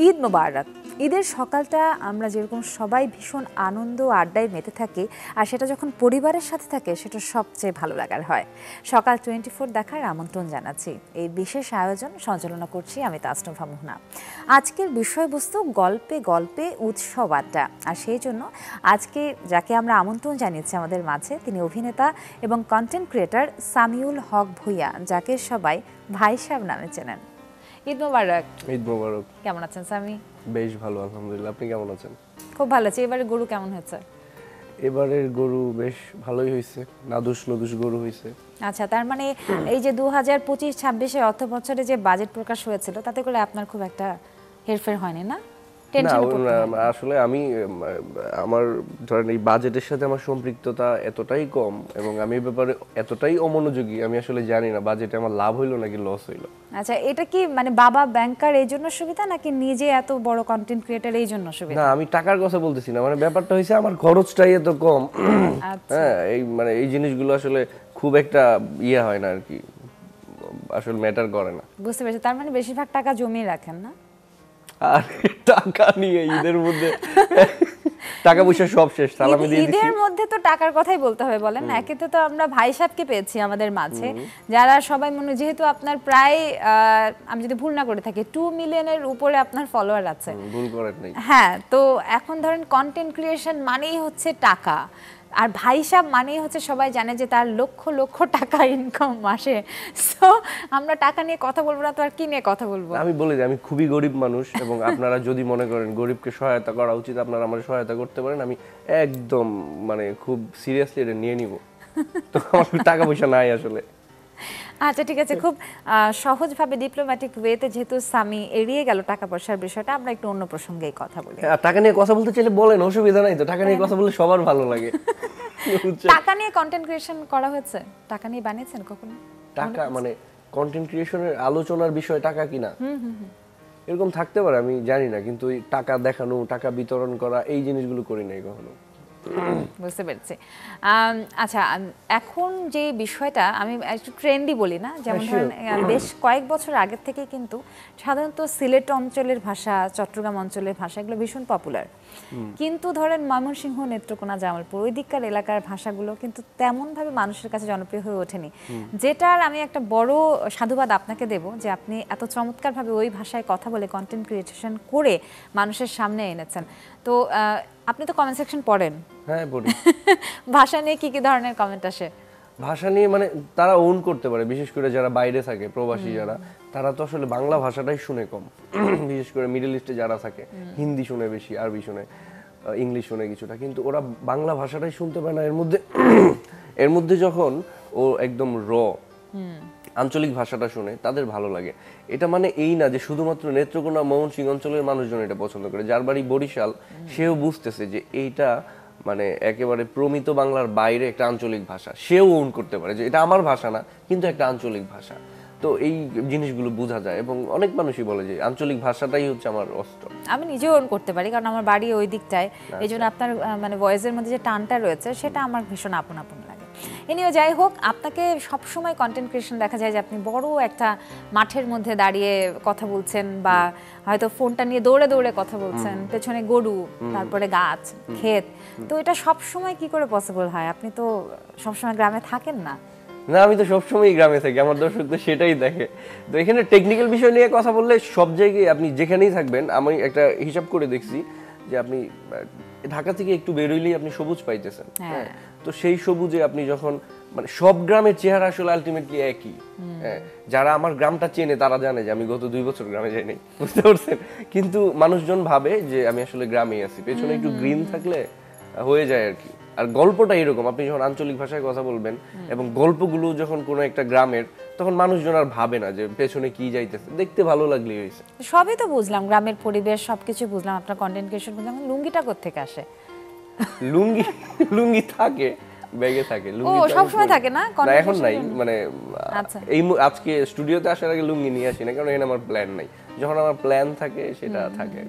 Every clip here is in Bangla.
ঈদ মোবারক। ঈদের সকালটা আমরা যেরকম সবাই ভীষণ আনন্দ আড্ডায় মেতে থাকি, আর সেটা যখন পরিবারের সাথে থাকে সেটা সবচেয়ে ভালো লাগার হয়। সকাল 24 দেখার আমন্ত্রণ জানাচ্ছি। এই বিশেষ আয়োজন সঞ্চালনা করছি আমি তাসনুভা মোহনা। আজকের বিষয়বস্তু গল্পে গল্পে উৎসব আড্ডা, আর সেই জন্য আজকে যাকে আমরা আমন্ত্রণ জানিয়েছি আমাদের মাঝে, তিনি অভিনেতা এবং কন্টেন্ট ক্রিয়েটর সামিউল হক ভূঁইয়া, যাকে সবাই ভাই সাহেব নামে চেনেন। ঈদ মোবারক। ঈদ মোবারক। কেমন আছেন সামি? বেশ ভালো, আলহামদুলিল্লাহ। আপনি কেমন আছেন? খুব ভালো আছি। এবারে গরু কেমন হয়েছে? এবারের গরু বেশ ভালোই হয়েছে, নাদুস নদুস গরু হয়েছে। আচ্ছা, তার মানে এই যে 2025-26 অর্থ বছরে যে বাজেট প্রকাশ হয়েছিল, তাতে করে আপনার খুব একটা হেরফের হয়নি না? আসলে আমি আমার ধরেন এই বাজেটের সাথে আমার সম্পৃক্ততা এতটাই কম এবং আমি এই ব্যাপারে এতটাই অমনোযোগী, আমি আসলে জানি না বাজেটে আমার লাভ হইলো নাকি লস হইলো। আচ্ছা, এটা কি মানে বাবা ব্যাংকার এই জন্য সুবিধা, নাকি নিজে এত বড় কন্টেন্ট ক্রিয়েটর এই জন্য সুবিধা? না, আমি টাকার কথা বলতেছি না, মানে ব্যাপারটা হইছে আমার খরচটাই এত কম। হ্যাঁ, এই মানে এই জিনিসগুলো আসলে খুব একটা ইয়ে হয় না আর কি, আসলে ম্যাটার করে না। বুঝতে পেরেছি। তার মানে বেশিরভাগ টাকা জমিয়ে রাখেন না? আর টাকা নিয়ে ঈদের মধ্যে টাকা পয়সা সব শেষ, সালামি দিয়ে দিছি। ঈদের মধ্যে তো টাকার কথাই বলতে হবে, বলেন না। একে তো আমরা ভাই সাহেবকে পেয়েছি আমাদের মাঝে, যারা সবাই যেহেতু আপনার প্রায় আমি যদি ভুল না করে থাকি 2 মিলিয়নের উপরে আপনার ফলোয়ার আছে। ভুল করেন নাই। হ্যাঁ, তো এখন ধরেন কন্টেন্ট ক্রিয়েশন মানেই হচ্ছে টাকা, আর ভাই সাহেব মানেই হচ্ছে সবাই জানে যে তার লক্ষ লক্ষ টাকা ইনকাম মাসে। সো আমরা টাকা নিয়ে কথা বলবো না তো আর কি নিয়ে কথা বলবো? আমি বলি যে আমি খুবই গরিব মানুষ, এবং আপনারা যদি মনে করেন গরিবকে সহায়তা করা উচিত, আপনারা আমার সহায়তা করতে পারেন। আমি একদম মানে খুব সিরিয়াসলি এটা নিয়ে নিব। তো আমার টাকা পয়সা নাই আসলে। আচ্ছা, ঠিক আছে। খুব সহজভাবে ডিপ্লোম্যাটিক ওয়েতে যেহেতু সামি এড়িয়ে গেল টাকা পয়সার বিষয়টা, আমরা একটু অন্য প্রসঙ্গেই কথা বলি। টাকা নিয়ে কথা বলতে চাইলে বলেন, অসুবিধা নাই তো। টাকা নিয়ে কথা বললে সবার ভালো লাগে। টাকা নিয়ে কন্টেন্ট ক্রিয়েশন করা হয়েছে? টাকা নিয়ে বানিয়েছেন কখনো? টাকা মানে কন্টেন্ট ক্রিয়েশনের আলোচনার বিষয় টাকা কিনা এরকম থাকতে পারে, আমি জানি না, কিন্তু টাকা দেখানো, টাকা বিতরণ করা, এই জিনিসগুলো করি নাই কখনো। বুঝতে পেরেছি। আচ্ছা, এখন যে বিষয়টা আমি একটু ট্রেন্ডি বলি না, যেমন ধরেন বেশ কয়েক বছর আগের থেকে কিন্তু সাধারণত সিলেট অঞ্চলের ভাষা, চট্টগ্রাম অঞ্চলের ভাষা এগুলো ভীষণ পপুলার, কিন্তু ধরেন ময়মনসিংহ, নেত্রকোনা, জামালপুর ওই দিককার এলাকার ভাষাগুলো কিন্তু তেমনভাবে মানুষের কাছে জনপ্রিয় হয়ে ওঠেনি, যেটার আমি একটা বড় সাধুবাদ আপনাকে দেব যে আপনি এত চমৎকারভাবে ওই ভাষায় কথা বলে কন্টেন্ট ক্রিয়েশন করে মানুষের সামনে এনেছেন। তো আপনি তো কমেন্ট সেকশন পড়েন? হ্যাঁ, পড়ি। ভাষা নিয়ে কি কি ধরনের কমেন্ট আসে? ভাষা নিয়ে মানে তারা ওন করতে পারে, বিশেষ করে যারা বাইরে থাকে, প্রবাসী যারা, তারা তো আসলে বাংলা ভাষাটাই শুনে কম। বিশেষ করে মিডল ইস্টে যারা থাকে, হিন্দি শুনে বেশি, আরবি শুনে, ইংলিশ শুনে কিছুটা, কিন্তু ওরা বাংলা ভাষাটাই শুনতে পায় না। এর মধ্যে যখন ও একদম আঞ্চলিক ভাষাটা শুনে তাদের ভালো লাগে। এটা মানে এই না যে শুধুমাত্র নেত্রকোনা, ময়মনসিংহ অঞ্চলের মানুষজন এটা পছন্দ করে। যার বাড়ি বরিশাল, সেও বুঝতেছে যে এইটা মানে একেবারে প্রমিত বাংলার বাইরে একটা আঞ্চলিক ভাষা, সেও ওন করতে পারে যে এটা আমার ভাষা না, কিন্তু একটা আঞ্চলিক ভাষা। তো এই জিনিসগুলো বোঝা যায়, এবং অনেক মানুষই বলে যে আঞ্চলিক ভাষাটাই হচ্ছে আমার অস্ত্র। আমি নিজেও ওন করতে পারি, কারণ আমার বাড়ি ওই দিকটায়। এই জন্য আপনার মানে ভয়েসের মধ্যে যে টানটা রয়েছে সেটা আমার ভীষণ আপন আপন লাগে। এনিও যাই হোক, আপনাকে সবসময় কন্টেন্ট ক্রিয়েশন দেখা যায় যে আপনি বড় একটা মাঠের মধ্যে দাঁড়িয়ে কথা বলছেন, বা হয়তো ফোনটা নিয়ে দৌড়ে দৌড়ে কথা বলছেন, পেছনে গরু, তারপরে গাছ, ক্ষেত। তো এটা সবসময় কি করে পসিবল হয়? আপনি তো সবসময় গ্রামে থাকেন না। না, আমি তো সবসময়ই গ্রামে থাকি, আমার দর্শক তো সেটাই দেখে। তো এখানে টেকনিক্যাল বিষয় নিয়ে কথা বললে সব জায়গায় আপনি যেখানেই থাকবেন, আমি একটা হিসাব করে দেখছি যে আপনি ঢাকা থেকে একটু বেরোইলেই আপনি সবুজ পাইতেছেন। হ্যাঁ, তো সেই সবুজে আপনি যখন মানে সব গ্রামের চেহারা আসলে আলটিমেটলি একই। হ্যাঁ, যারা আমার গ্রামটা চেনে তারা জানে যে আমি গত 2 বছর গ্রামে যাই নাই, বুঝতে পারছেন? কিন্তু মানুষজন ভাবে যে আমি আসলে গ্রামেই আছি, পেছনে একটু গ্রিন থাকলে হয়ে যায় আর কি। আর গল্পটা এরকম, আপনি যখন আঞ্চলিক ভাষায় কথা বলবেন এবং গল্পগুলো যখন কোনো একটা গ্রামের, তখন মানুষজন আর ভাবে না যে পেছনে কি যাইতেছে, দেখতে ভালো লাগলেই হয়েছে। সবই তো বুঝলাম, গ্রামের পরিবেশ সবকিছু বুঝলাম, আপনার কন্টেন্ট ক্রিয়েশন বুঝলাম, লুঙ্গিটা কোত্থেকে আসে? লুঙ্গি থাকে, ব্যাগে থাকে। লুঙ্গি সব সময় থাকে না? এখন নাই, মানে এই আজকে স্টুডিওতে আসার আগে লুঙ্গি নিয়ে আসি না, কারণ এখানে আমার প্ল্যান নাই। যখন আমার প্ল্যান থাকে সেটা থাকে।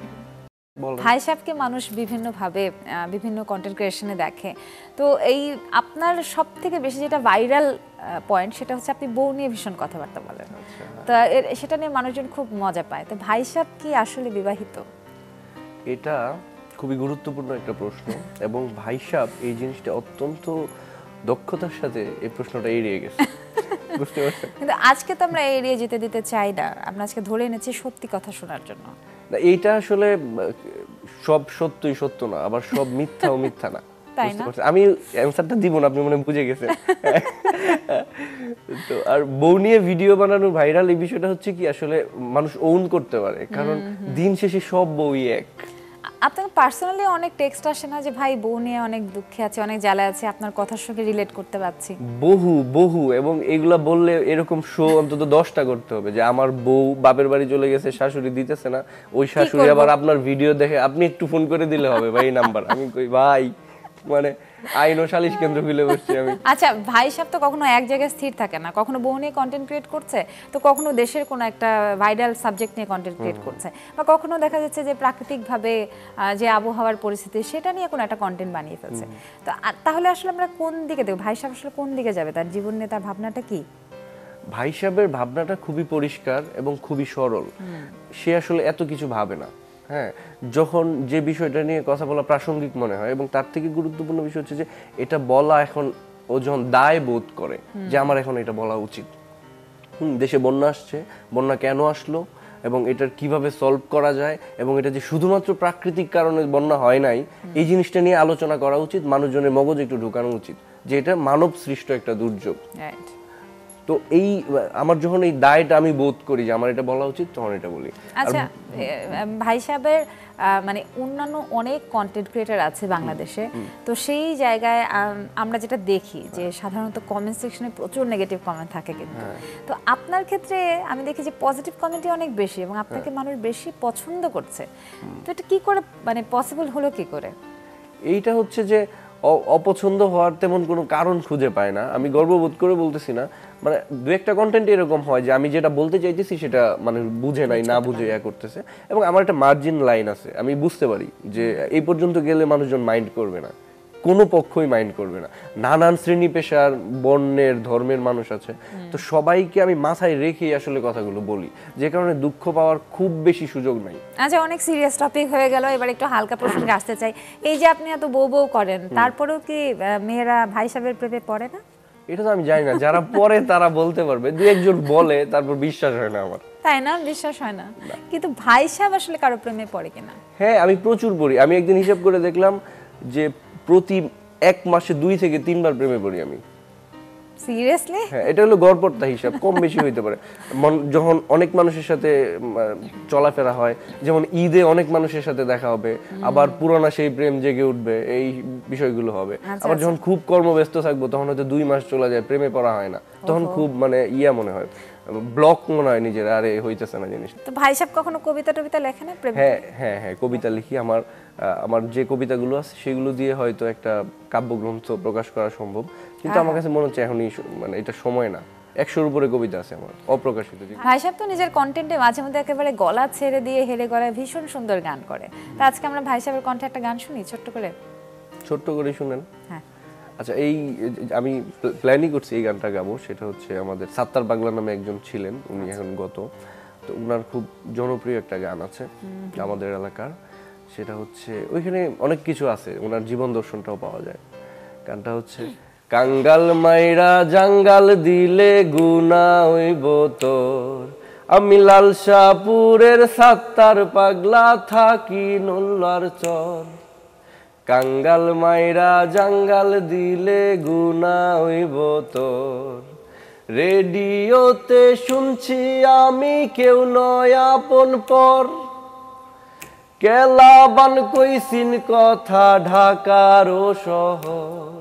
ভাই সাহেবকে মানুষ বিভিন্নভাবে বিভিন্ন কন্টেন্ট ক্রিয়েশনে দেখে, তো এই আপনার সব থেকে বেশি যেটা ভাইরাল পয়েন্ট সেটা হচ্ছে আপনি বউ নিয়ে ভীষণ কথাবার্তা বলেন, তো সেটা নিয়ে মানুষজন খুব মজা পায়। তো ভাই সাহেব কি আসলে বিবাহিত? এটা খুবই গুরুত্বপূর্ণ একটা প্রশ্ন এবং ভাই সাহেব এই জিনিসটা অত্যন্ত দক্ষতার সাথে এই প্রশ্নটা এড়িয়ে গেছে। বুঝতে পারছেন? কিন্তু আজকে তো আমরা এড়িয়ে যেতে দিতে চাই না, আমরা আজকে ধরে এনেছি সত্যি কথা শোনার জন্য। না, এইটা আসলে সব সত্যই সত্য না, আবার সব মিথ্যাও মিথ্যা না। তাই না? আমি অ্যানসারটা দিব না, আপনি মনে বুঝে গেছেন। তো আর বউ নিয়ে ভিডিও বানানো ভাইরাল এই বিষয়টা হচ্ছে কি আসলে মানুষ ওন করতে পারে, কারণ দিন শেষে সব বউই এক। আপনার পার্সোনালি অনেক টেক্সট আসে না যে ভাই বউ নিয়ে অনেক দুঃখে আছে, অনেক জ্বালায় আছে, আপনার কথার সঙ্গে রিলেট করতে পারছি? বহু বহু, এবং এগুলা বললে এরকম শো অন্তত 10টা করতে হবে যে আমার বউ বাপের বাড়ি চলে গেছে, শাশুড়ি দিতেছে না, ওই শাশুড়ি আবার আপনার ভিডিও দেখে, আপনি একটু ফোন করে দিলে হবে ভাই নাম্বার। আমি কই ভাই মানে আইন ও সালিশ কেন্দ্র খুলে বসছি আমি। আচ্ছা, ভাই সাহেব তো কখনো এক জায়গায় স্থির থাকে না, কখনো বউ নিয়ে কন্টেন্ট ক্রিয়েট করছে, তো কখনো দেশের কোনো একটা ভাইরাল সাবজেক্ট নিয়ে কন্টেন্ট ক্রিয়েট করছে, বা কখনো দেখা যাচ্ছে যে প্রাকৃতিকভাবে যে আবহাওয়ার পরিস্থিতি সেটা নিয়ে কোনো একটা কন্টেন্ট বানিয়ে ফেলছে। তো তাহলে আসলে আমরা কোন দিকে দেখব? ভাই সাহেব আসলে কোন দিকে যাবে? তার জীবন নিয়ে তার ভাবনাটা কি? ভাই সাহেবের ভাবনাটা খুবই পরিষ্কার এবং খুবই সরল। সে আসলে এত কিছু ভাবে না। হ্যাঁ, যখন যে বিষয়টা নিয়ে কথা বলা প্রাসঙ্গিক মনে হয়, এবং তার থেকে গুরুত্বপূর্ণ বিষয় হচ্ছে যে এটা বলা এখন ও যখন দায় বোধ করে যে আমার এখন এটা বলা উচিত। দেশে বন্যা আসছে, বন্যা কেন আসলো এবং এটার কিভাবে সলভ করা যায়, এবং এটা যে শুধুমাত্র প্রাকৃতিক কারণে বন্যা হয় নাই এই জিনিসটা নিয়ে আলোচনা করা উচিত, মানুষজনের মগজে একটু ঢোকানো উচিত যে এটা মানব সৃষ্ট একটা দুর্যোগ। তো এই আমার যখন এই দায়টা আমি বোধ করি যে আমার এটা বলা উচিত, তখন এটা বলি। আচ্ছা, ভাই সাহেবের মানে অন্যান্য অনেক কন্টেন্ট ক্রিয়েটার আছে বাংলাদেশে, তো সেই জায়গায় আমরা যেটা দেখি যে সাধারণত কমেন্ট সেকশনে প্রচুর নেগেটিভ কমেন্ট থাকে, কিন্তু তো আপনার ক্ষেত্রে আমি দেখি যে পজিটিভ কমেন্টই অনেক বেশি এবং আপনাকে মানুষ বেশি পছন্দ করছে। তো এটা কি করে মানে পসিবল হলো কি করে? এইটা হচ্ছে যে অপছন্দ হওয়ার তেমন কোনো কারণ খুঁজে পায় না, আমি গর্ববোধ করে বলতেছি না, মানে দু একটা কন্টেন্ট এরকম হয় যে আমি যেটা বলতে চাইতেছি সেটা মানে বুঝে নাই, না বুঝে ইয়া করতেছে, এবং আমার একটা মার্জিন লাইন আছে, আমি বুঝতে পারি যে এই পর্যন্ত গেলে মানুষজন মাইন্ড করবে না, কোনো পক্ষই মাইন্ড করবে না। নানান শ্রেণী পেশার, বর্ণের, ধর্মের মানুষ আছে, তো সবাইকে আমি মাথায় রেখেই আসলে কথাগুলো বলি, যে কারণে দুঃখ পাওয়ার খুব বেশি সুযোগ নাই। আচ্ছা, অনেক সিরিয়াস টপিক হয়ে গেল, এবার একটু হালকা প্রসঙ্গে আসতে চাই। এই যে আপনি এত বউ বউ করেন, তারপরেও কি মেয়েরা ভাই সাহেবের প্রেমে পড়ে না? এটা তো আমি জানি না, যারা পড়ে তারা বলতে পারবে, দু একজন বলে, তারপর বিশ্বাস হয় না আমার। তাই না? বিশ্বাস হয় না, কিন্তু ভাই সাহেব আসলে কারো প্রেমে পড়ে কিনা? হ্যাঁ, আমি প্রচুর পড়ি। আমি একদিন হিসাব করে দেখলাম যে প্রতি 1 মাসে 2 থেকে 3 বার প্রেমে পড়ি আমি। সিরিয়াসলি? হ্যাঁ, এটা হলো গড়পড়তা হিসাব, কম বেশি হইতে পারে। যখন অনেক মানুষের সাথে চলাফেরা হয়, যেমন ঈদে অনেক মানুষের সাথে দেখা হবে, আবার পুরোনো সেই প্রেম জেগে উঠবে, এই বিষয়গুলো হবে। আবার যখন খুব কর্মব্যস্ত থাকবো তখন হয়তো 2 মাস চলে যায়, প্রেমে পড়া হয় না, তখন খুব মানে মনে হয়, ব্লক মনে হয় নিজের, আরে হইতেছে না জিনিস। তো ভাই সাহেব কখনো কবিতা টবিতা লেখে না প্রেমে? হ্যাঁ হ্যাঁ হ্যাঁ, কবিতা লিখি। আমার যে কবিতাগুলো আছে সেগুলো দিয়ে হয়তো একটা কাব্যগ্রন্থ প্রকাশ করা সম্ভব, কিন্তু আমার কাছে মনে হচ্ছে এখনই মানে এটা সময় না। 100-র উপরে কবিতা আছে আমার অপ্রকাশিত। ভাই সাহেব তো নিজের কন্টেন্টে মাঝে মধ্যে একেবারে গলা ছেড়ে দিয়ে হেলে গলায় ভীষণ সুন্দর গান করে। তো আজকে আমরা ভাই সাহেবের কণ্ঠে একটা গান শুনি ছোট্ট করে। ছোট্ট করে শুনেন। হ্যাঁ, আচ্ছা, এই আমি প্ল্যানই করছি এই গানটা গাবো। সেটা হচ্ছে আমাদের সাত্তার পাগলা নামে একজন ছিলেন, উনি এখন গত, তো উনার খুব জনপ্রিয় একটা গান আছে আমাদের এলাকার, সেটা হচ্ছে ওইখানে অনেক কিছু আছে, ওনার জীবন দর্শনটাও পাওয়া যায়। গানটা হচ্ছে কাঙ্গাল মাইরা জাঙ্গাল দিলে গুনা হইব তোর, আমি লালসাপুরের সাত্তার পাগলা থাকি নল্লার চর, কাঙ্গাল মাইরা জাঙ্গাল দিলে গুনা হইব তোর, রেডিওতে শুনছি আমি কেউ নয় আপন পর, কেলাবান কইছিন কথা ঢাকার শহর,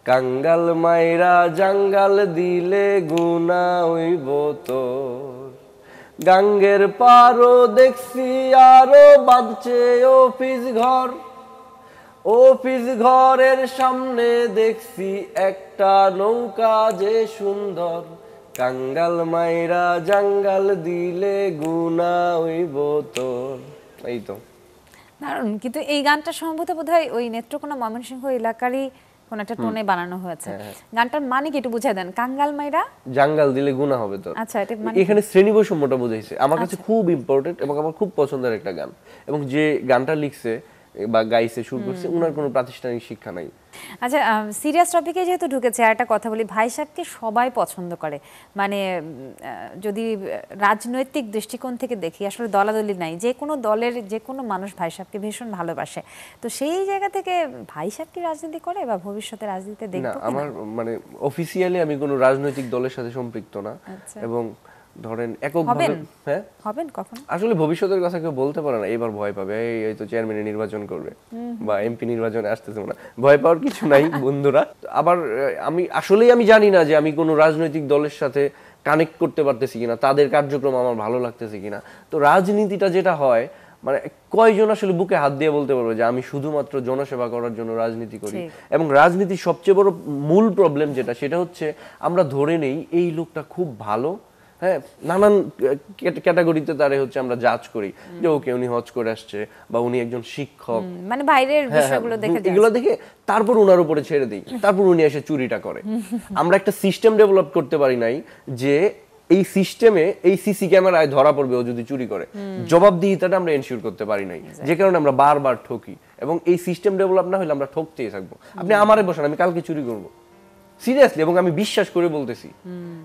কাঙ্গাল মাইরা জাঙ্গাল দিলে গুনা হইব তোর, গাঙ্গের পারো দেখছি আরো বাঁধছে অফিস ঘর, অফিস ঘরের সামনে দেখছি একটা নৌকা যে সুন্দর, কাঙ্গাল মাইরা জাঙ্গাল দিলে গুনা হইব তোর। এই তো দারুণ, কিন্তু এই গানটা সম্ভবত বোধহয় ওই নেত্রকোনা ময়মনসিংহ এলাকারই কোন একটা টোনে বানানো হয়েছে। গানটার মানে কি একটু বুঝাই দেন? কাঙ্গাল মাইরা জাঙ্গাল দিলে গুনাহ হবে তো। আচ্ছা, এটা মানে এখানে শ্রেণী বৈষম্যটা বোঝাইছে। আমার কাছে খুব ইম্পর্টেন্ট এবং আমার খুব পছন্দের একটা গান, এবং যে গানটা লিখছে বা গাইছে সুর করছে উনার কোনো প্রাতিষ্ঠানিক শিক্ষা নাই। আচ্ছা, সিরিয়াস টপিকে যেহেতু ঢুকেছে আর একটা কথা বলি, ভাই সাহেবকে সবাই পছন্দ করে, মানে যদি রাজনৈতিক দৃষ্টিকোণ থেকে দেখি আসলে দলাদলি নাই, যে কোনো দলের যে কোনো মানুষ ভাই সাহেবকে ভীষণ ভালোবাসে। তো সেই জায়গা থেকে ভাই সাহেব কি রাজনীতি করে বা ভবিষ্যতে রাজনীতিতে না, দেখবো আমার মানে অফিসিয়ালি আমি কোনো রাজনৈতিক দলের সাথে সম্পৃক্ত না। এবং ধরেন এককভাবে হ্যাঁ হবেন কখন আসলে ভবিষ্যতের কথা কেউ বলতে পারে না। এবার ভয় পাবে, এই তো চেয়ারম্যানের নির্বাচন করবে বা এমপি নির্বাচনে আসতেছে না, ভয় পাওয়ার কিছু নাই বন্ধুরা। আবার আমি জানি না যে আমি কোনো রাজনৈতিক দলের সাথে কানেক্ট করতে পারতেছি কিনা, তাদের কার্যক্রম আমার ভালো লাগতেছে কিনা। তো রাজনীতিটা যেটা হয়, মানে কয়জন আসলে বুকে হাত দিয়ে বলতে পারবে যে আমি শুধুমাত্র জনসেবা করার জন্য রাজনীতি করি। এবং রাজনীতির সবচেয়ে বড় মূল প্রবলেম যেটা, সেটা হচ্ছে আমরা ধরে নেই এই লোকটা খুব ভালো, হ্যাঁ, নানান ক্যাটাগরিতে তারে হচ্ছে আমরা জাজ করি যে ওকে উনি হজ করে আসছে বা উনি একজন শিক্ষক, মানে বাইরের বিষয়গুলো দেখে এগুলো দেখে তারপর উনার উপরে ছেড়ে দিই, তারপর উনি এসে চুরিটা করে। আমরা একটা সিস্টেম ডেভেলপ করতে পারি নাই যে এই সিস্টেমে এই সিসি ক্যামেরায় ধরা পড়বে ও যদি চুরি করে, জবাবদিহিতাটা আমরা এনশিওর করতে পারি নাই, যে কারণে আমরা বারবার ঠকি। এবং এই সিস্টেম ডেভেলপ না হলে আমরা ঠকতেই থাকবো। আপনি আমারে বসান, আমি কালকে চুরি করবো সিরিয়াসলি, এবং আমি বিশ্বাস করে বলতেছি।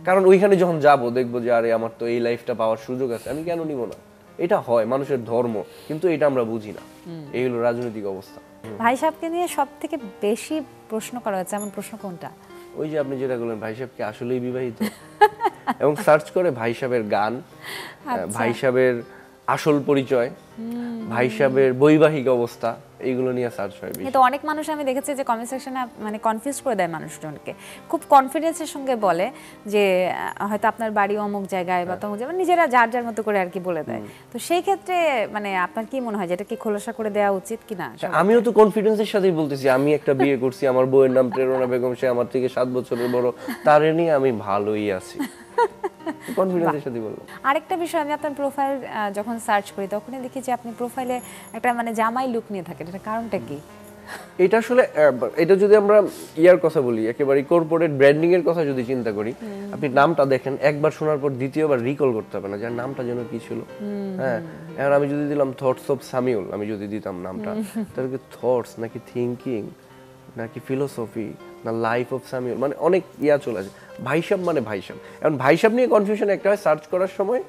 কারণ ওইখানে যখন যাবো দেখবো যে আরে আমার তো এই লাইফটা পাওয়ার সুযোগ আছে, আমি কেন নিব না। এটা হয় মানুষের ধর্ম, কিন্তু এটা আমরা বুঝি না। এই হলো রাজনৈতিক অবস্থা। ভাই সাহেবকে নিয়ে সব থেকে বেশি প্রশ্ন করা হচ্ছে, এমন প্রশ্ন কোনটা? ওই যে আপনি যেটা বললেন, ভাই সাহেব কি আসলেই বিবাহিত, এবং সার্চ করে ভাই সাহেবের গান, ভাই সাহেবের আসল পরিচয়, ভাই সাহেবের বৈবাহিক অবস্থা, এইগুলো নিয়ে সার্চ হয় বেশি। কিন্তু অনেক মানুষ আমি দেখেছি যে কমেন্ট সেকশনে মানে কনফিউজ করে দেয় মানুষজনকে, খুব কনফিডেন্সের সঙ্গে বলে যে হয়তো আপনার বাড়ি অমুক জায়গায় বা তমুক জায়গায়, নিজেরা যার যার মতো করে আর কি বলে দেয়। তো সেই ক্ষেত্রে মানে আপনার কি মনে হয় যে এটা কি খোলাসা করে দেওয়া উচিত কিনা? আমিও তো কনফিডেন্সের সাথেই বলতেছি, আমি একটা বিয়ে করছি, আমার বউয়ের নাম প্রেরণা বেগম, সে আমার থেকে 7 বছরের বড়, তারে নিয়ে আমি ভালোই আছি, কনফিডেন্সের সাথে বললাম। আরেকটা বিষয়, আমি আপনার প্রোফাইল যখন সার্চ করি তখনই দেখি যে আপনি প্রোফাইলে একটা মানে জামাই লুক নিয়ে থাকেন, এটা কারণটা কি? এটা আসলে এটা যদি আমরা ইয়ার কথা বলি, একেবারে কর্পোরেট ব্র্যান্ডিং এর কথা যদি চিন্তা করি, আপনি নামটা দেখেন, একবার শোনার পর দ্বিতীয়বার রিকল করতে হবে না যে নামটা যেন কি ছিল। হ্যাঁ, এখন আমি যদি দিলাম থটস অফ সামিউল, আমি যদি দিতাম নামটা, তাহলে কি থটস নাকি থিঙ্কিং নাকি ফিলোসফি না লাইফ অফ সামিউল, মানে অনেক ইয়া চলে আসে। ভাই সাহেব মানে ভাই সাহেব, এখন ভাই সাহেব নিয়ে কনফিউশন একটা হয় সার্চ করার সময়,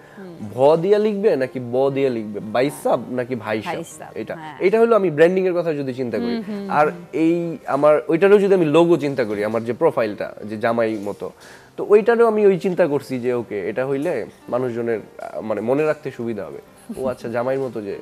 ভ দিয়া লিখবে নাকি ব দিয়া লিখবে, ভাই সাহেব নাকি ভাই সাহেব, এটা হলো আমি ব্র্যান্ডিং এর কথা যদি চিন্তা করি। আর এই আমার ওইটারও যদি আমি লোগো চিন্তা করি, আমার যে প্রোফাইলটা যে জামাই মতো, তো ওইটারও আমি ওই চিন্তা করছি যে ওকে এটা হইলে মানুষজনের মানে মনে রাখতে সুবিধা হবে, ও আচ্ছা জামাইয়ের মতো, যে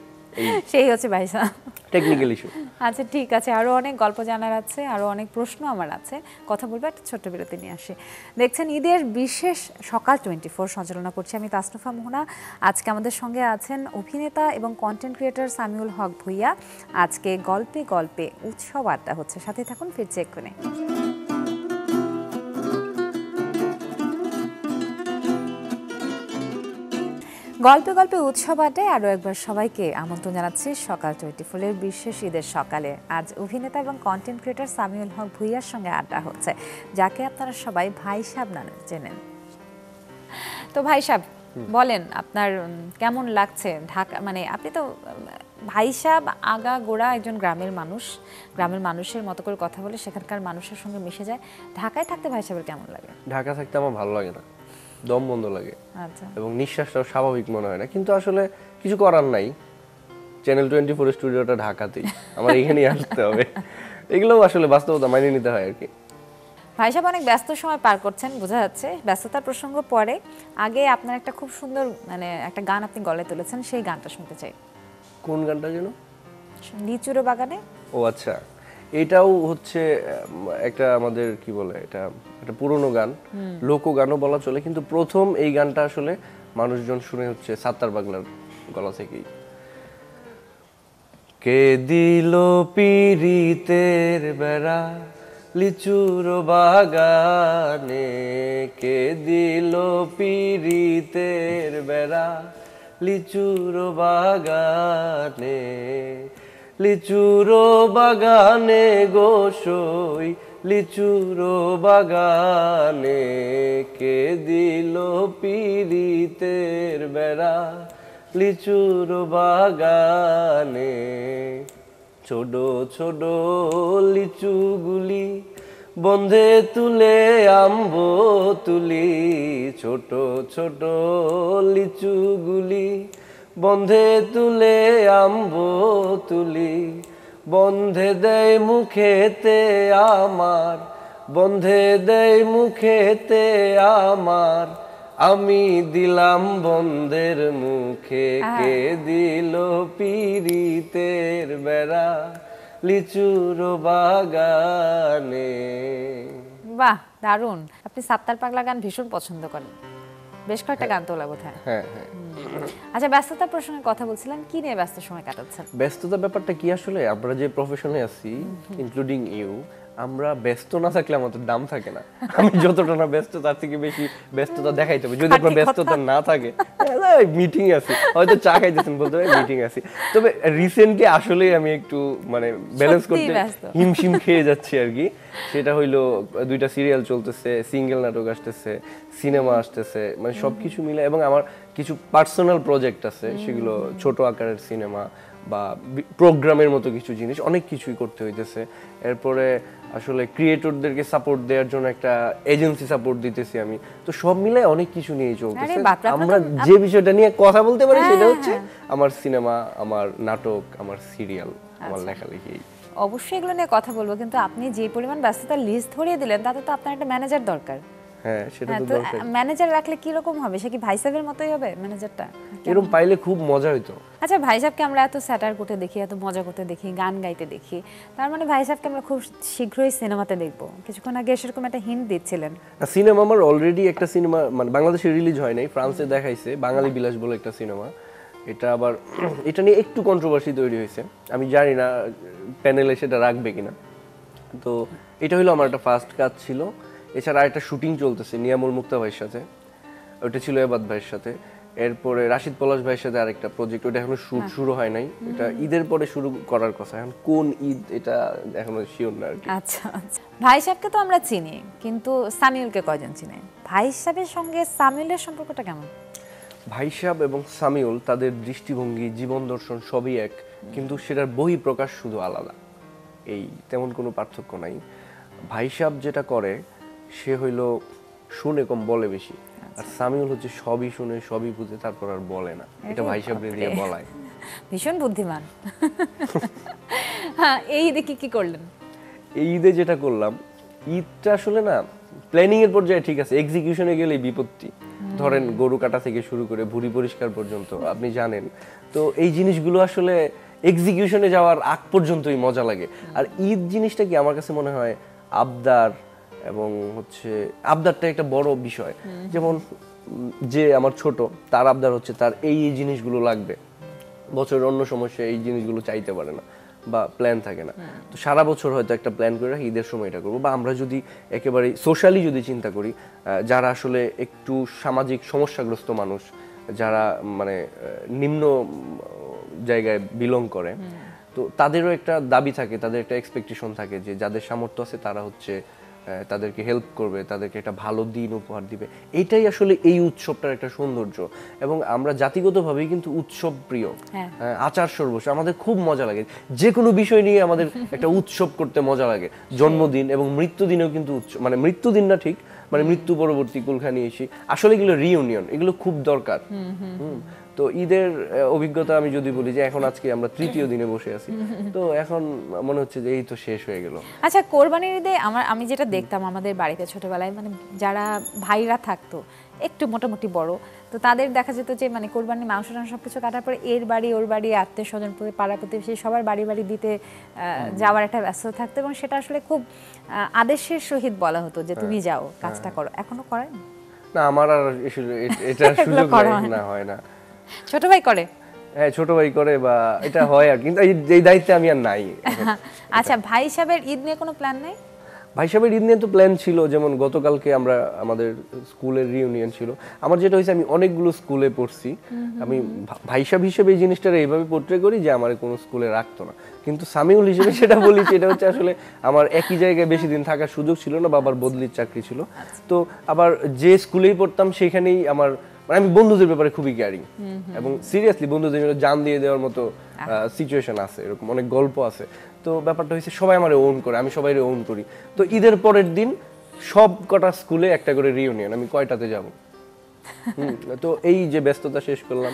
সেই হচ্ছে ভাই সাহেব, টেকনিক্যাল ইস্যু। আচ্ছা ঠিক আছে, আরো অনেক গল্প জানার আছে, আরো অনেক প্রশ্ন আমার আছে, কথা বলবো, একটা ছোট্ট বিরতি নিয়ে আসি। দেখছেন ঈদের বিশেষ সকাল 24 সঞ্চালনা করছি আমি তাসনুফা মোহনা। আজকে আমাদের সঙ্গে আছেন অভিনেতা এবং কন্টেন্ট ক্রিয়েটর সামিউল হক ভূঁইয়া। আজকে গল্পে গল্পে উৎসব আড্ডা হচ্ছে, সাথে থাকুন, ফিরছে এক্ষুনি। গল্পে গল্পে উৎসব আড্ডায় আরও একবার সবাইকে আমন্ত্রণ জানাচ্ছি সকাল 24-এর বিশেষ ঈদের সকালে। আজ অভিনেতা এবং কন্টেন্ট ক্রিয়েটর সামিউল হক ভূঁইয়ার সঙ্গে আড্ডা হচ্ছে, যাকে আপনারা সবাই ভাই সাহেব নামে চেনেন। তো ভাই সাহেব বলেন, আপনার কেমন লাগছে ঢাকা, মানে আপনি তো ভাই সাহেব আগা গোড়া একজন গ্রামের মানুষ, গ্রামের মানুষের মতো করে কথা বলে সেখানকার মানুষের সঙ্গে মিশে যায়। ঢাকায় থাকতে ভাই সাহেবের কেমন লাগে? ঢাকা থাকতে আমার ভালো লাগে না, দম বন্ধ লাগে, আচ্ছা, এবং নিঃশ্বাসটাও স্বাভাবিক মনে হয় না। কিন্তু আসলে কিছু করার নাই, চ্যানেল 24 স্টুডিওটা ঢাকাতেই, আমার এখানেই আসতে হবে। এগুলোও আসলে বাস্তবতা মাইনে নিতে হয় আর কি। ভাই সাহেব অনেক ব্যস্ত সময় পার করছেন, বোঝা যাচ্ছে। ব্যস্ততার প্রসঙ্গ পরে, আগে আপনার একটা খুব সুন্দর মানে একটা গান আপনি গলায় তুলেছেন, সেই গানটা শুনতে চাই। কোন গানটা যেন? লিচুরো বাগানে। ও আচ্ছা, এটাও হচ্ছে একটা আমাদের কি বলে, এটা একটা পুরনো গান, লোকগানও বলা চলে, কিন্তু প্রথম এই গানটা আসলে মানুষজন শুনে হচ্ছে সাত্তার পাগলার গলা থেকেই। কে দিল পিরিতের বেড়া লিচুর বাগানে, কে দিল পিরিতের বেড়া লিচুর বাগানে, লিচুর বাগানে গোসই লিচুর বাগানে কে দিল পিরিতের বেড়া লিচুর বাগানে ছোট ছোট লিচুগুলি বন্ধে তুলে আম্ব তুলি ছোট ছোট লিচুগুলি বন্ধে তুলে আম্ব তুলি বন্ধে দেয় মুখেতে আমার বন্ধে দেয় মুখেতে আমার আমি দিলাম বন্ধের মুখে কে দিল পিরিতের বেড়া লিচুর বাগানে। বাহ, দারুণ। আপনি সাত্তার পাগলা গান ভীষণ পছন্দ করেন, বেশ কয়েকটা গান তোলা বোধহয়। হ্যাঁ হ্যাঁ। আচ্ছা, ব্যস্ততার প্রসঙ্গে কথা বলছিলেন, কি নিয়ে ব্যস্ত সময় কাটাচ্ছেন? ব্যস্ততার ব্যাপারটা কি, আসলে আমরা যে প্রফেশনে আছি ইনক্লুডিং ইউ, আমরা ব্যস্ত না থাকলে আমাদের দাম থাকে না। আমি যতটা না ব্যস্ত তার থেকে বেশি ব্যস্ততা দেখাইতে হবে। যদি আপনার ব্যস্ততা না থাকে, মিটিং আছে, হয়তো চা খাইতেছেন, বলতে হবে মিটিং আছে। তবে রিসেন্টলি আসলে আমি একটু মানে ব্যালেন্স করতে হিমশিম খেয়ে যাচ্ছি আর কি। সেটা হইলো 2টা সিরিয়াল চলতেছে, সিঙ্গেল নাটক আসতেছে, সিনেমা আসতেছে, মানে সবকিছু মিলে, এবং আমার কিছু পার্সোনাল প্রজেক্ট আছে, সেগুলো ছোট আকারের সিনেমা বা প্রোগ্রামের মতো কিছু জিনিস, অনেক কিছুই করতে হইতেছে। এরপরে আসলে ক্রিয়েটরদেরকে সাপোর্ট দেওয়ার জন্য একটা এজেন্সি সাপোর্ট দিতেছি আমি, তো সব মিলে অনেক কিছু নিয়ে চলতেছে। আমরা যে বিষয়টা নিয়ে কথা বলতে পারি সেটা হচ্ছে আমার সিনেমা, আমার নাটক, আমার সিরিয়াল, আমার লেখালেখি। অবশ্যই এগুলো নিয়ে কথা বলবো, কিন্তু আপনি যে পরিমাণ ব্যস্ততার লিস্ট ধরিয়ে দিলেন, তাতে তো আপনার একটা ম্যানেজার দরকার। হ্যাঁ, সেটা তো দরকার। ম্যানেজার রাখলে কি রকম হবে? সে কি ভাই সাহেবের মতোই হবে ম্যানেজারটা? এরকম পাইলে খুব মজা হইতো। আচ্ছা, ভাই সাহেবকে আমরা এত স্যাটার করতে দেখি, এত মজা করতে দেখি, গান গাইতে দেখি, তার মানে ভাই সাহেবকে আমরা খুব শীঘ্রই সিনেমাতে দেখবো। কিছুক্ষণ আগে সেরকম একটা হিন্ট দিচ্ছিলেন। সিনেমা আমার অলরেডি একটা সিনেমা মানে বাংলাদেশে রিলিজ হয় নাই, ফ্রান্সে দেখাইছে, বাঙালি বিলাস বলে একটা সিনেমা। এটা আবার এটা নিয়ে একটু কন্ট্রোভার্সি তৈরি হয়েছে, আমি জানি না প্যানেলে সেটা রাখবে কিনা। তো এটা হলো আমার একটা ফার্স্ট কাজ ছিল। এছাড়া আরেকটা শুটিং চলতেছে নিয়ামুল মুক্তা ভাইয়ের সাথে, ওটা ছিল এবাদ ভাইয়ের সাথে। এরপরে রাশিদ পলাশ ভাইয়ের সাথে আরেকটা প্রজেক্ট, ওটা এখনো শুট শুরু হয় নাই, এটা ঈদের পরে শুরু করার কথা। এখন কোন ঈদ এটা এখনো শিওর না আর কি। আচ্ছা আচ্ছা, ভাই সাহেবকে তো আমরা চিনি, কিন্তু সামিউলকে কয়জন চিনে? ভাই সাহেবের সঙ্গে সামিউলের সম্পর্কটা কেমন? ভাই সাহেব এবং সামিউল, তাদের দৃষ্টিভঙ্গি, জীবন দর্শন সবই এক, কিন্তু সেটার বহিঃপ্রকাশ শুধু আলাদা, এই তেমন কোনো পার্থক্য নাই। ভাই সাহেব যেটা করে সে হইলো শুনে কম বলে বেশি, আর সামিউল হচ্ছে সবই শুনে সবই বুঝে তারপর আর বলে না। এটা ভাই সাহেব দিয়ে বলায়। ভীষণ বুদ্ধিমান। হ্যাঁ, এই ঈদে কি করলেন? এই ঈদে যেটা করলাম, ঈদটা আসলে না প্ল্যানিং এর পর্যায়ে ঠিক আছে, এক্সিকিউশনে গেলেই বিপত্তি। ধরেন গরু কাটা থেকে শুরু করে ভুঁড়ি পরিষ্কার পর্যন্ত আপনি জানেন, তো এই জিনিসগুলো আসলে এক্সিকিউশনে যাওয়ার আগ পর্যন্তই মজা লাগে। আর ঈদ জিনিসটা কি আমার কাছে মনে হয় আবদার, এবং হচ্ছে আবদারটা একটা বড় বিষয়। যেমন যে আমার ছোট, তার আবদার হচ্ছে তার এই এই জিনিসগুলো লাগবে, বছরের অন্য সমস্যা এই জিনিসগুলো চাইতে পারে না বা প্ল্যান থাকে না। তো সারা বছর হয়তো একটা প্ল্যান করে রাখি ঈদের সময় এটা করবো। বা আমরা যদি একেবারে সোশ্যালি যদি চিন্তা করি, যারা আসলে একটু সামাজিক সমস্যাগ্রস্ত মানুষ, যারা মানে নিম্ন জায়গায় বিলং করে, তো তাদেরও একটা দাবি থাকে, তাদের একটা এক্সপেকটেশন থাকে যে যাদের সামর্থ্য আছে তারা হচ্ছে তাদেরকে হেল্প করবে, তাদেরকে একটা ভালো দিন উপহার দিবে। এইটাই আসলে এই উৎসবটার একটা সৌন্দর্য। এবং আমরা জাতিগতভাবেই কিন্তু উৎসব প্রিয়, আচার সর্বস্ব, আমাদের খুব মজা লাগে যে কোনো বিষয় নিয়ে আমাদের একটা উৎসব করতে মজা লাগে। জন্মদিন এবং মৃত্যুদিনেও কিন্তু উৎসব, মানে মৃত্যুদিন না ঠিক, মানে মৃত্যু পরবর্তী কুলখানি এসে আসলে এগুলো রিইউনিয়ন, এগুলো খুব দরকার। তো ঈদের অভিজ্ঞতা আমি যদি বলি যে এখন আজকে আমরা 3য় দিনে বসে আছি, তো এখন মনে হচ্ছে যে এই তো শেষ হয়ে গেল। আচ্ছা, কোরবানির ঈদে আমি যেটা দেখতাম আমাদের বাড়িতে ছোটবেলায়, মানে যারা ভাইরা থাকতো একটু মোটামুটি বড়, তো তাদের দেখা যেত যে মানে কোরবানির মাংস টাংস সবকিছু কাটার পরে এর বাড়ি ওর বাড়ি, আত্মীয় স্বজন, পাড়া প্রতিবেশী সবার বাড়ি বাড়ি দিতে যাওয়ার একটা ব্যস্ত থাকতো, এবং সেটা আসলে খুব আদেশের সহিত বলা হতো যে তুমি যাও, কাজটা করো। এখনো করেন? না, আমার আর এটা সুযোগ না, হয় না। ছোট ভাই করে? হ্যাঁ, ছোট ভাই করে, বা এটা হয় আর, কিন্তু এই দায়িত্বে আমি আর নাই। আচ্ছা, ভাই সাহেবের ঈদ নিয়ে কোনো প্ল্যান নাই? ভাই সাহেবের ঈদ নিয়ে তো প্ল্যান ছিল, যেমন গতকালকে আমরা আমাদের স্কুলের রিউনিয়ন ছিল। আমার যেটা হয়েছে, আমি অনেকগুলো স্কুলে পড়ছি, আমি ভাই সাহেব হিসেবে এই জিনিসটা এইভাবে পোর্ট্রে করি যে আমার কোনো স্কুলে রাখতো না, কিন্তু সামিউল হিসেবে সেটা বলি সেটা হচ্ছে আসলে আমার একই জায়গায় বেশি দিন থাকার সুযোগ ছিল না, বাবার বদলির চাকরি ছিল। তো আবার যে স্কুলেই পড়তাম সেখানেই আমার মানে আমি বন্ধুদের ব্যাপারে খুবই কেয়ারিং, এবং সিরিয়াসলি বন্ধুদের জন্য জান দিয়ে দেওয়ার মতো সিচুয়েশন আছে, এরকম অনেক গল্প আছে। তো ব্যাপারটা হচ্ছে সবাই আমার ওন করে, আমি সবাই ওন করি। তো ঈদের পরের দিন সব কটা স্কুলে একটা করে রিউনিয়ন, আমি কয়টাতে যাব? তো এই যে ব্যস্ততা শেষ করলাম,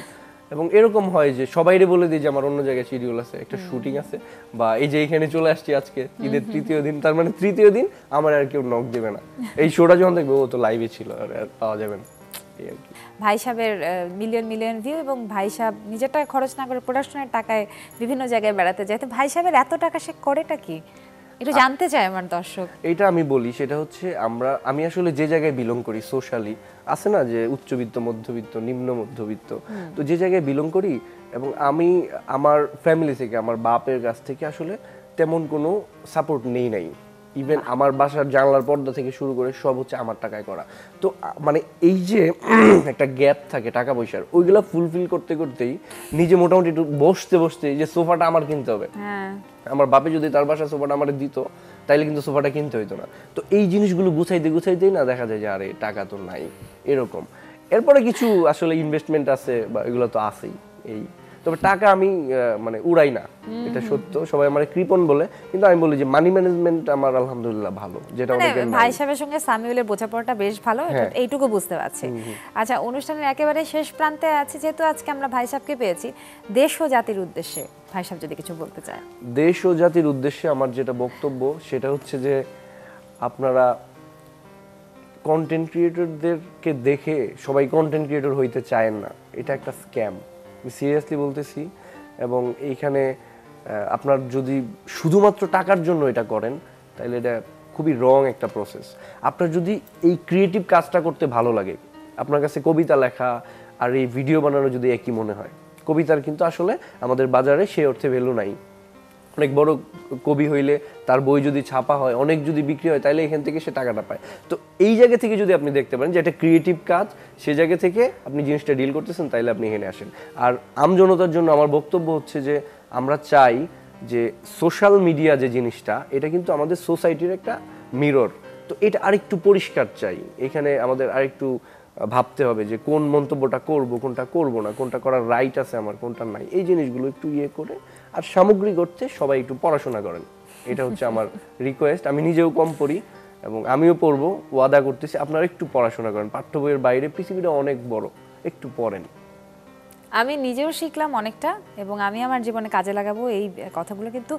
এবং এরকম হয় যে সবাইরে বলে দিই যে আমার অন্য জায়গায় শিডিউল আছে, একটা শুটিং আছে, বা এই যে এখানে চলে আসছি আজকে ঈদের তৃতীয় দিন, তার মানে তৃতীয় দিন আমার আর কেউ নক দেবে না। এই শোটা যখন দেখবে ও তো লাইভে ছিল, আর পাওয়া যাবে না। ভাই সাহেবের মিলিয়ন মিলিয়ন ভিউ, এবং ভাই সাহেব নিজের টাকা খরচ না করে প্রোডাকশনের টাকায় বিভিন্ন জায়গায় বেড়াতে যায়। তো ভাই সাহেবের এত টাকা সে করেটা কি, একটু জানতে চাই আমার দর্শক। এটা আমি বলি, সেটা হচ্ছে আমি আসলে যে জায়গায় বিলং করি সোশ্যালি, আছে না যে উচ্চবিত্ত, মধ্যবিত্ত, নিম্ন মধ্যবিত্ত, তো যে জায়গায় বিলং করি, এবং আমি আমার ফ্যামিলি থেকে, আমার বাপের কাছ থেকে আসলে তেমন কোনো সাপোর্ট নেই নাই। ইভেন আমার বাসার জানলার পর্দা থেকে শুরু করে সব হচ্ছে আমার টাকায় করা। তো মানে এই যে একটা গ্যাপ থাকে টাকা পয়সার, ওইগুলা ফুলফিল করতে করতেই নিজে মোটামুটি একটু বসতে বসতে যে সোফাটা আমার কিনতে হবে, আমার বাপে যদি তার বাসায় সোফাটা আমার দিত তাইলে কিন্তু সোফাটা কিনতে হইতো না। তো এই জিনিসগুলো গুছাইতে গুছাইতেই না দেখা যায় যে আরে টাকা তো নাই, এরকম। এরপরে কিছু আসলে ইনভেস্টমেন্ট আছে, বা এগুলো তো আছেই। এই তবে টাকা আমি মানে উড়াই না, এটা সত্য। সবাই আমার কৃপণ বলে, কিন্তু আমি বলি যে মানি ম্যানেজমেন্ট আমার আলহামদুলিল্লাহ ভালো, যেটা অনেকের নাই। ভাই সাহেবের সঙ্গে সামিউলের বোঝাপড়াটা বেশ ভালো, এইটুকু বুঝতে পারছি। আচ্ছা, অনুষ্ঠানের একেবারে শেষ প্রান্তে আছে, যেহেতু আজকে আমরা ভাই সাহেবকে পেয়েছি, দেশ ও জাতির উদ্দেশ্যে ভাই সাহেব যদি কিছু বলতে চায়। দেশ ও জাতির উদ্দেশ্যে আমার যেটা বক্তব্য সেটা হচ্ছে যে আপনারা কন্টেন্ট ক্রিয়েটরদেরকে দেখে সবাই কন্টেন্ট ক্রিয়েটর হইতে চায় না, এটা একটা স্ক্যাম, আমি সিরিয়াসলি বলতেছি। এবং এইখানে আপনার যদি শুধুমাত্র টাকার জন্য এটা করেন তাহলে এটা খুবই রং একটা প্রসেস। আপনার যদি এই ক্রিয়েটিভ কাজটা করতে ভালো লাগে, আপনার কাছে কবিতা লেখা আর এই ভিডিও বানানো যদি একই মনে হয়, কবিতার কিন্তু আসলে আমাদের বাজারে সেই অর্থে ভ্যালু নাই। অনেক বড় কবি হইলে তার বই যদি ছাপা হয়, অনেক যদি বিক্রি হয়, তাহলে এখান থেকে সে টাকাটা পায়। তো এই জায়গা থেকে যদি আপনি দেখতে পারেন যে একটা ক্রিয়েটিভ কাজ, সে জায়গা থেকে আপনি জিনিসটা ডিল করতেছেন, তাইলে আপনি এখানে আসেন। আর আমজনতার জন্য আমার বক্তব্য হচ্ছে যে আমরা চাই যে সোশ্যাল মিডিয়া যে জিনিসটা, এটা কিন্তু আমাদের সোসাইটির একটা মিরর। তো এটা আরেকটু পরিষ্কার চাই, এখানে আমাদের আরেকটু ভাবতে হবে যে কোন মন্তব্যটা করব, কোনটা করব না, কোনটা করার রাইট আছে আমার, কোনটা নাই। এই জিনিসগুলো একটু করে, আর সামগ্রিক অর্থে সবাই একটু পড়াশোনা করেন, এটা হচ্ছে আমার রিকোয়েস্ট। আমি নিজেও কম পড়ি এবং আমিও পড়বো, ওয়াদা করতেছি। আপনারা একটু পড়াশোনা করেন, পাঠ্য বইয়ের বাইরে পৃথিবীটা অনেক বড়, একটু পড়েন। আমি নিজেও শিখলাম অনেকটা, এবং আমি আমার জীবনে কাজে লাগাবো এই কথাগুলো। কিন্তু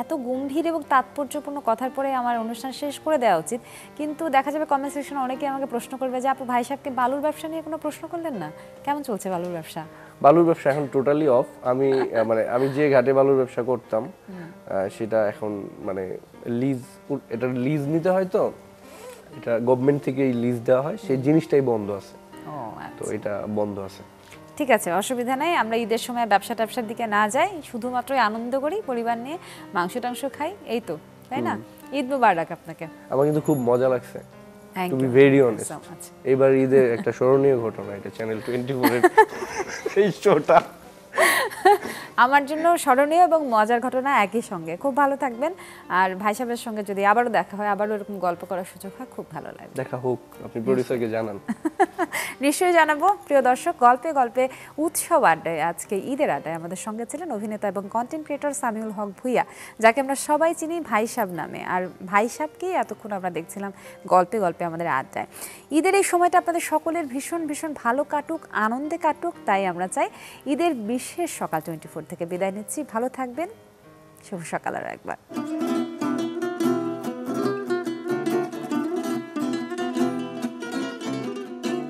এত গম্ভীর এবং তাৎপর্যপূর্ণ কথার পরে আমার অনুষ্ঠান শেষ করে দেওয়া উচিত, কিন্তু দেখা যাবে কমেন্ট সেকশনে অনেকে আমাকে প্রশ্ন করবে যে আপু ভাই সাহেবকে বালুর ব্যবসা নিয়ে কোনো প্রশ্ন করলেন না, কেমন চলছে বালুর ব্যবসা? বালুর ব্যবসা এখন টোটালি অফ। আমি যে ঘাটে বালুর ব্যবসা করতাম সেটা এখন মানে এটা লিজ নিতে হয়, তো এটা গভর্নমেন্ট থেকে লিজ দেওয়া হয়, সেই জিনিসটাই বন্ধ আছে। তো এটা বন্ধ আছে। ঠিক আছে, অসুবিধা নাই। আমরা ঈদের সময় ব্যবসার দিকে না যাই, শুধুমাত্রই আনন্দ করি, পরিবার নিয়ে মাংস টাংস খাই, এই তো, তাই না? ঈদ মুবারক আপনাকে। আমার কিন্তু খুব মজা লাগছে, টু বি ভেরি অনেস্ট। এবার ঈদের একটা স্মরণীয় ঘটনা, এটা চ্যানেল 24 এর এই শোটা আমার জন্য স্মরণীয় এবং মজার ঘটনা একই সঙ্গে। খুব ভালো থাকবেন, আর ভাই সাহেবের সঙ্গে যদি আবারও দেখা হয়, আবারও এরকম গল্প করার সুযোগ হয়, খুব ভালো লাগবে। দেখা হোক, আপনি প্রোডিউসারকে জানান। নিশ্চয়ই জানাবো। প্রিয় দর্শক, গল্পে গল্পে উৎসব আড্ডায় আজকে ঈদের আড্ডায় আমাদের সঙ্গে ছিলেন অভিনেতা এবং কন্টেন্ট ক্রিয়েটর সামিউল হক ভূঁইয়া, যাকে আমরা সবাই চিনি ভাই সাহেব নামে। আর ভাই সাহেবকেই এতক্ষণ আমরা দেখছিলাম গল্পে গল্পে আমাদের আড্ডায়। ঈদের এই সময়টা আপনাদের সকলের ভীষণ ভীষণ ভালো কাটুক, আনন্দে কাটুক, তাই আমরা চাই। ঈদের বিশেষ সকাল 24 থেকে বিদায় নিচ্ছি। ভালো থাকবেন, শুভ সকাল আরও একবার।